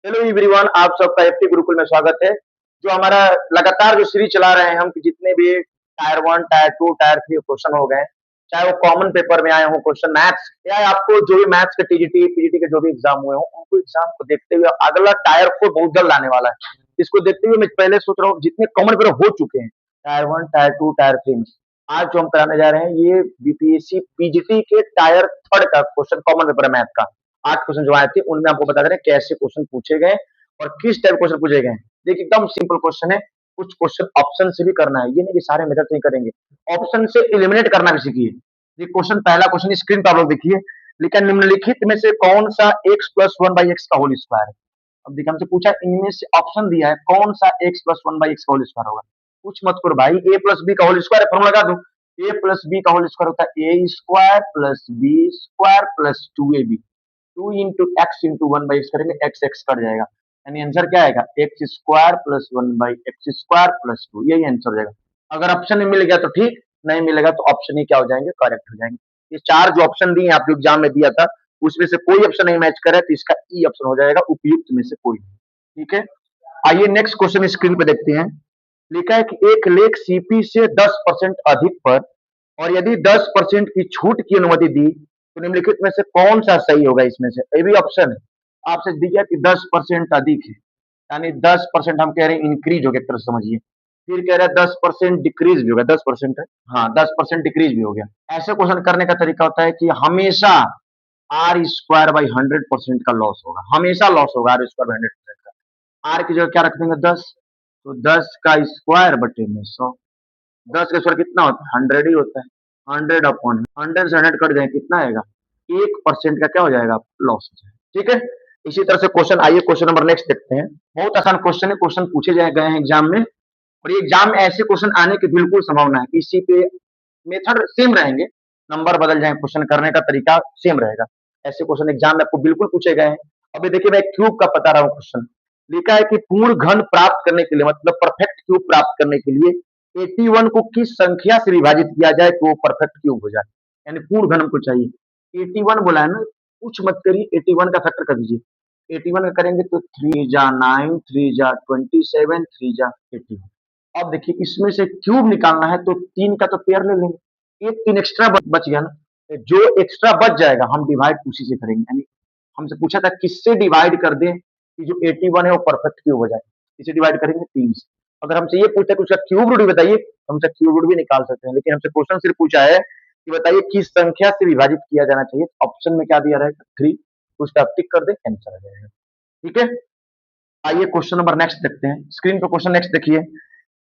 Hello everyone, आप सबका FT Gurukul में स्वागत है। जो हमारा लगातार जो सीरीज चला रहे हैं हम कि जितने भी टायर 1, टायर 2, टायर 3 क्वेश्चन हो गए, चाहे वो कॉमन पेपर में आए हों क्वेश्चन मैथ्स या आपको जो भी मैथ्स के टीजीटी, पीजीटी के जो भी एग्जाम हुए हों, उनको एग्जाम को देखते हुए अगला टायर 4 बहुत जल्द आने वाला है। इसको देखते हुए मैं पहले सोच रहा हूँ जितने कॉमन पेपर हो चुके हैं टायर 1, टायर 2, टायर 3 में, आज जो हम कराने जा रहे हैं ये बीपीएससी पीजीटी के टायर 3 का क्वेश्चन कॉमन पेपर है मैथ का। 8 क्वेश्चन जो आए थे उनमें आपको बता दे रहे हैं कैसे क्वेश्चन पूछे गए और किस टाइप क्वेश्चन पूछे गए हैं। देखिए एकदम सिंपल क्वेश्चन है। कुछ क्वेश्चन ऑप्शन से भी करना है, ये नहीं कि सारे मेथड से ही करेंगे। ऑप्शन से एलिमिनेट करना भी सीखिए। ये क्वेश्चन, पहला क्वेश्चन स्क्रीन पर आप लोग देखिए, लिखा निम्नलिखित में से कौन सा x plus one by x का होल स्क्वायर है। अब देखिए हमसे पूछा इनमें से ऑप्शन दिया है कौन सा x plus one by x का होल स्क्वायर होगा। कुछ मत करो भाई, a प्लस बी का होल स्क्वायर है, फॉर्मूला लगा दो। a प्लस बी का होल स्क्वायर होता है a square plus B square plus 2ab। 2 into x into one by x करेंगे, एक्स एक्स कट जाएगा, यानी आंसर क्या आएगा x square plus one by x square plus 2, यही आंसर हो जाएगा। अगर ऑप्शन में मिल गया तो ठीक, नहीं मिलेगा तो ऑप्शन ही क्या हो जाएंगे, करेक्ट हो जाएंगे। ये चार जो ऑप्शन दिए आपको एग्जाम में दिया था उसमें से कोई ऑप्शन नहीं मैच करे तो इसका ई ऑप्शन हो जाएगा, उपयुक्त में से कोई। ठीक है, आइए नेक्स्ट क्वेश्चन स्क्रीन पे देखते हैं। लिखा है कि एक लेख सीपी से 10% अधिक पर और यदि 10% की छूट की अनुमति दी तो निम्नलिखित में से कौन सा सही होगा। इसमें से ये भी ऑप्शन है, आपसे दिया कि 10% अधिक है, यानी 10% हम कह रहे हैं इंक्रीज हो गया, एक तरह से समझिए। फिर कह रहे हैं 10% डिक्रीज भी होगा, 10% है, हाँ 10% डिक्रीज भी हो गया। ऐसे क्वेश्चन करने का तरीका होता है कि हमेशा आर स्क्वायर बाई 100% का लॉस होगा, हमेशा लॉस होगा आर स्क्वायर बाई 100% का। आर की जगह क्या रख देंगे 10, तो 10 का स्क्वायर बटे में 100। 10 का स्क्वायर कितना होता है, 100 ही होता है। 100 अपॉन 100 से 100 कट जाए कितना आएगा, 1% का क्या हो जाएगा, लॉस हो जाएगा। ठीक है, इसी तरह से क्वेश्चन, आइए क्वेश्चन नंबर नेक्स्ट देखते हैं। बहुत आसान क्वेश्चन है, क्वेश्चन पूछे जाए गए हैं एग्जाम में और ये एग्जाम में ऐसे क्वेश्चन आने की बिल्कुल संभावना है। इसी पे मेथड सेम रहेंगे, नंबर बदल जाए, क्वेश्चन करने का तरीका सेम रहेगा। ऐसे क्वेश्चन एग्जाम में आपको बिल्कुल पूछे गए हैं। अभी देखिए मैं क्यूब का बता रहा हूँ क्वेश्चन। लिखा है कि पूर्ण घन प्राप्त करने के लिए, मतलब परफेक्ट क्यूब प्राप्त करने के लिए 81 को किस संख्या से विभाजित किया जाए कि वो परफेक्ट क्यूब हो जाए, यानी पूर्ण घन हमको चाहिए। 81 बोला है ना, कुछ मत करिए, 81 का फैक्टर कर दीजिए। 81 का करेंगे तो 3 जा 9, 3 जा 27, 3 जा 81। अब देखिए इसमें से क्यूब निकालना है तो 3 का तो पेयर ले लेंगे, एक 3 एक्स्ट्रा बच गया ना, तो जो एक्स्ट्रा बच जाएगा हम डिवाइड उसी से करेंगे। यानी हमसे पूछा था किससे डिवाइड कर दें कि जो 81 है वो परफेक्ट क्यूब हो जाए, इसे डिवाइड करेंगे 3 से। अगर हमसे ये पूछा कि उसका क्यूब रूट बताइए, तो हमसे क्यूब रूट भी निकाल सकते हैं, लेकिन हमसे क्वेश्चन सिर्फ पूछा है कि बताइए किस संख्या से विभाजित किया जाना चाहिए। ऑप्शन में क्या दिया रहेगा 3, उसका टिक कर दे, आंसर आ जाएगा। ठीक है, आइए क्वेश्चन नंबर नेक्स्ट देखते हैं। स्क्रीन पर क्वेश्चन नेक्स्ट देखिए,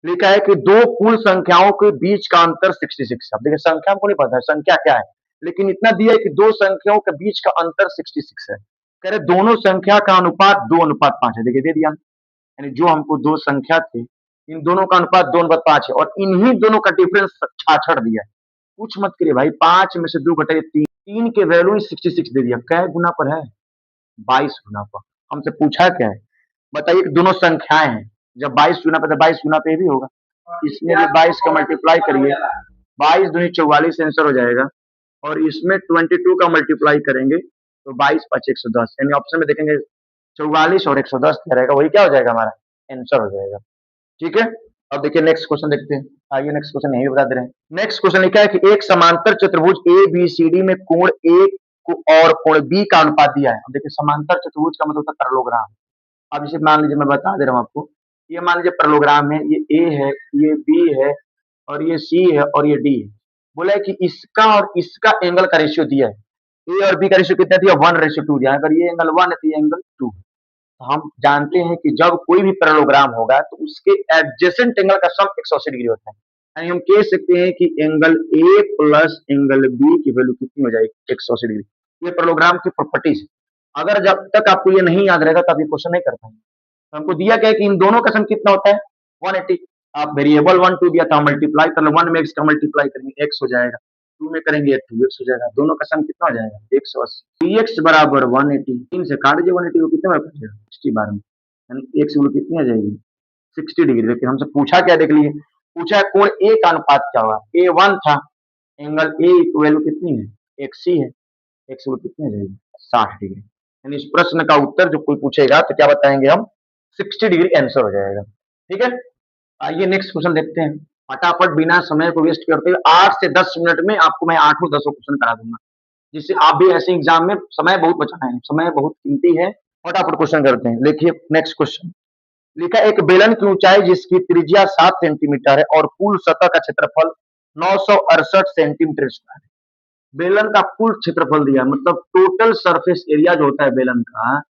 लिखा है कि दो कुल संख्याओं के बीच का अंतर 66 है। अब देखिए संख्या हमको नहीं पता है संख्या क्या है, लेकिन इतना दिया है कि दो संख्याओं के बीच का अंतर 66 है। कह रहे दोनों संख्या का अनुपात 2:5 है। देखिए दे दिया, यानी जो हमको दो संख्या थे इन दोनों का अनुपात 2:5 है और इन्हीं दोनों का डिफरेंस 66 दिया है। कुछ मत करिए भाई, 5 में से 2 घटाइए 3, 3 के वैल्यू 66 दे दिया। क्या गुना पर है, 22 गुना पर। हमसे पूछा क्या है, बताइए कि दोनों संख्याएं हैं, जब 22 गुना पे तो 22 गुना पे भी होगा, इसमें भी 22 का मल्टीप्लाई करिए, 22 दूनी 44 आंसर हो जाएगा। और इसमें 22 का मल्टीप्लाई करेंगे तो 22 5 110, यानी ऑप्शन में देखेंगे 44 और 110 क्या रहेगा, वही क्या हो जाएगा, हमारा आंसर हो जाएगा। ठीक है, अब देखिए नेक्स्ट क्वेश्चन देखते हैं। आइए नेक्स्ट क्वेश्चन यही बता दे रहे हैं। नेक्स्ट क्वेश्चन लिखा है कि एक समांतर चतुर्भुज ए बी सी डी में कोण ए को और कोण बी का अनुपात दिया है। अब देखिए समांतर चतुर्भुज का मतलब होता है पैरेललोग्राम। अब इसे मान लीजिए, मैं बता दे रहा हूँ आपको, ये मान लीजिए पैरेललोग्राम है, ये ए है, ये बी है और ये सी है और ये डी है। बोला है कि इसका और इसका एंगल का रेशियो दिया है, ए और बी का रेशियो कितना दिया, 1:2 दिया है। अगर ये एंगल 1 है तो ये एंगल 2। हम जानते हैं कि जब कोई भी पैरेललोग्राम होगा तो उसके एडजेसेंट एंगल का सम 180 डिग्री होता है। यानी हम कह सकते हैं कि angle A plus angle B की वैल्यू कितनी हो जाएगी, 180 डिग्री। ये पैरेललोग्राम की प्रॉपर्टीज है। अगर जब तक आपको ये नहीं याद रहेगा तो आप ये क्वेश्चन नहीं कर पाएंगे। तो हमको दिया क्या है कि इन दोनों का सम कितना होता है, 180। आप वेरिएबल 1 2 दिया था, मल्टीप्लाई कर लो, 1 में x का मल्टीप्लाई करेंगे x हो जाएगा, 2 में करेंगे 2x हो जाएगा, दोनों का सम कितना हो जाएगा 180। dx बराबर 180, 3 से काट दीजिए 180 को, कितने बार कटेगा 60 बार में, यानी x की वैल्यू कितनी आ जाएगी 60 डिग्री। लेकिन हमसे पूछा क्या, देख लीजिए, पूछा है कोण ए का अनुपात क्या होगा, ए 1 था, एंगल ए की वैल्यू कितनी है, x ही है, x की वैल्यू कितनी आ जाएगी 60 डिग्री। यानी इस प्रश्न का उत्तर जो कोई पूछेगा तो क्या बताएंगे हम, 60 डिग्री आंसर हो जाएगा। ठीक है, आइए नेक्स्ट क्वेश्चन देखते हैं। फटाफट बिना समय को वेस्ट करते हुए 8 से 10 मिनट में आपको मैं 8 क्वेश्चन करा दूंगा, जिससे आप भी ऐसे एग्जाम में समय बहुत बचाना है, समय बहुत कीमती है। फटाफट क्वेश्चन करते हैं। देखिए नेक्स्ट क्वेश्चन लिखा है, एक बेलन की ऊंचाई जिसकी त्रिज्या 7 सेंटीमीटर है और कुल सतह का क्षेत्रफल 968 सेंटीमीटर स्क्वायर है। बेलन का कुल क्षेत्रफल दिया, मतलब टोटल सरफेस एरिया जो होता है बेलन का,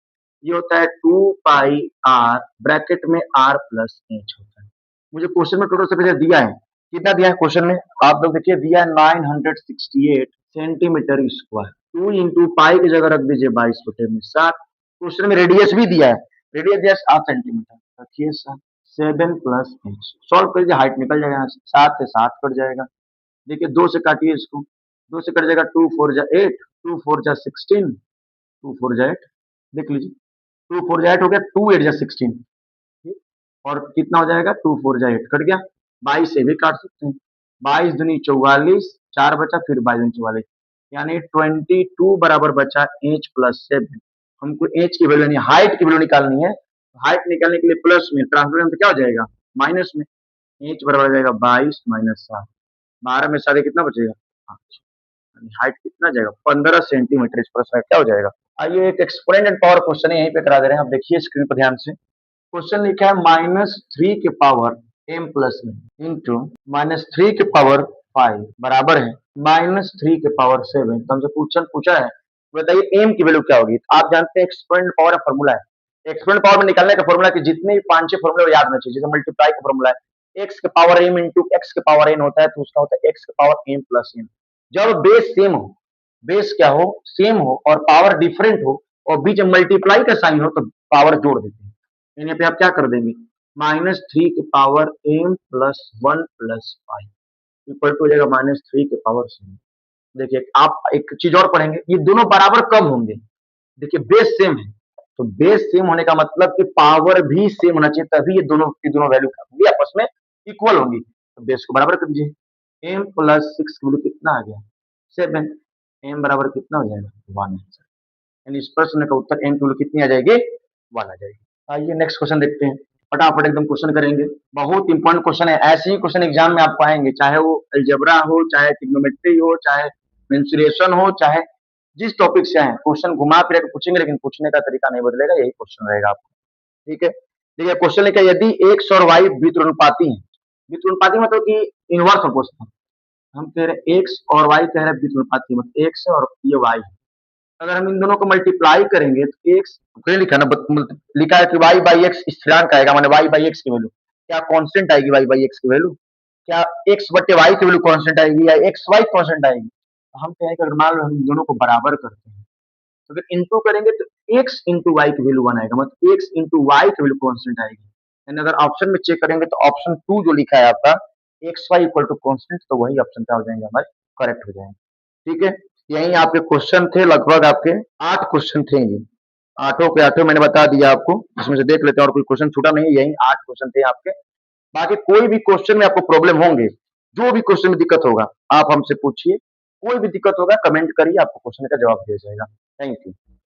ये होता है 2 पाई आर ब्रैकेट में आर प्लस एच होता है। मुझे क्वेश्चन में टोटल सरफेस दिया है, कितना दिया है क्वेश्चन में, आप लोग देखिए दिया है 968 सेंटीमीटर स्क्वायर। 2 इंटू पाई की जगह रख दीजिए 22/7। क्वेश्चन में रेडियस भी दिया है, रेडियस दिया 7 सेंटीमीटर, रखिए 7 प्लस एच, सॉल्व करिए, हाइट निकल जाएगा, 7 से 7 कट जाएगा। देखिए 2 से काटिए इसको, 2 से कट जाएगा, 2 4 जा 8, 2 4 जा 16, 2 4 जा 8, देख लीजिए 2 4 जा 8 हो गया, 2 8 जा 16, ठीक? और कितना हो जाएगा, 2 4 जा 8 कट गया, 22 से भी काट सकते हैं, 22 दूनी 44, 4 बचा, फिर 22 दूनी 44, यानी 22 बराबर बचा एच प्लस 7। हमको एच की वैल्यू नहीं, हाइट की वैल्यू निकालनी है, हाइट निकालने के लिए प्लस में, ट्रांसफर में क्या हो जाएगा, माइनस में, एच बराबर हो जाएगा 22 माइनस 7, 12 में 7 कितना बचेगा, 5, हाइट कितना जाएगा, 15 सेंटीमीटर। इस प्रश्न का क्या हो जाएगा। आइए एक एक्सपोनेंट एंड पावर क्वेश्चन है, यहीं पे करा दे रहे हैं, आप देखिए स्क्रीन पर ध्यान से। क्वेश्चन लिखा है -3 के पावर m प्लस में इंटू -3 के पावर 5 बराबर है -3 के पावर 7। तो हमसे क्वेश्चन पूछा है, बताइए m की वैल्यू क्या होगी। तो आप जानते हैं एक्सपोनेंट पावर का फॉर्मूला है, एक्सपोनेंट पावर में निकालने का फॉर्मूला कि जितने भी 5-6 फॉर्मूले याद होना चाहिए, जैसे मल्टीप्लाई का फॉर्मूला है x के पावर m इंटू x के पावर n होता है, तो उसका होता है x के पावर m प्लस n। जब बेस सेम हो, बेस क्या हो, सेम हो और पावर डिफरेंट हो और बीच में मल्टीप्लाई का साइन हो, तो पावर जोड़ देते हैं। यहाँ पे आप क्या कर देंगे, -3 के power m plus 1 plus 5 equal to हो जाएगा -3 के पावर 7। देखिए आप एक चीज और पढ़ेंगे, ये दोनों बराबर कब होंगे, देखिए बेस सेम है, तो बेस सेम होने का मतलब कि पावर भी सेम होना चाहिए, तभी ये दोनों की दोनों वैल्यू होंगी आपस में इक्वल होंगी। तो बेस को बराबर कर दीजिए, m प्लस 6 की वैल्यू कितना आ गया, 7, m बराबर कितना हो जाएगा, 1 आंसर। यानी इस प्रश्न का उत्तर m की वैल्यू कितनी आ जाएगी, 1 आ जाएगी। आइए नेक्स्ट क्वेश्चन देखते हैं, फटाफट एकदम क्वेश्चन करेंगे, बहुत इंपॉर्टेंट क्वेश्चन है, ऐसे ही क्वेश्चन एग्जाम में आपको आएंगे, चाहे वो अलजेब्रा हो, चाहे ट्रिग्नोमेट्री हो, चाहे मेंसुरेशन हो, चाहे जिस टॉपिक से आए, क्वेश्चन घुमा फिर के पूछेंगे, लेकिन पूछने का तरीका नहीं बदलेगा, यही क्वेश्चन रहेगा आपको। ठीक है, देखिए क्वेश्चन लिखा है, यदि x और y व्युत्क्रमानुपाती हैं, व्युत्क्रमानुपाती मतलब कि इनवर्स प्रोपोर्शनल, हम कह रहे हैं x और y कह रहे हैं व्युत्क्रमानुपाती, मतलब x और ये y, अगर हम इन दोनों को मल्टीप्लाई करेंगे तो x लिखा ना, लिखा है कि y बाई एक्स स्थिरांक आएगा, माने y बाई एक्स की वैल्यू क्या कांस्टेंट आएगी, y बाई एक्स की वैल्यू क्या x बटे y की वैल्यू कांस्टेंट आएगी या x y कांस्टेंट आएगी। तो हम कहें कि अगर मान लो हम इन दोनों को बराबर करते हैं, तो अगर इंटू करेंगे तो x इंटू वाई की वैल्यू 1 आएगा, मतलब x इंटू वाई की वैल्यू कांस्टेंट आएगी। यानी अगर ऑप्शन में चेक करेंगे तो ऑप्शन 2 जो लिखा है आपका x y equal to constant, तो वही ऑप्शन क्या हो जाएंगे हमारे, करेक्ट हो जाएंगे। ठीक है, यही आपके क्वेश्चन थे, लगभग आपके 8 क्वेश्चन थे ये, आठों के आठों मैंने बता दिया आपको, इसमें से देख लेते हैं और कोई क्वेश्चन छूटा नहीं, यही 8 क्वेश्चन थे आपके। बाकी कोई भी क्वेश्चन में आपको प्रॉब्लम होंगे, जो भी क्वेश्चन में दिक्कत होगा आप हमसे पूछिए, कोई भी दिक्कत होगा कमेंट करिए, आपको क्वेश्चन का जवाब दिया जाएगा। Thank you.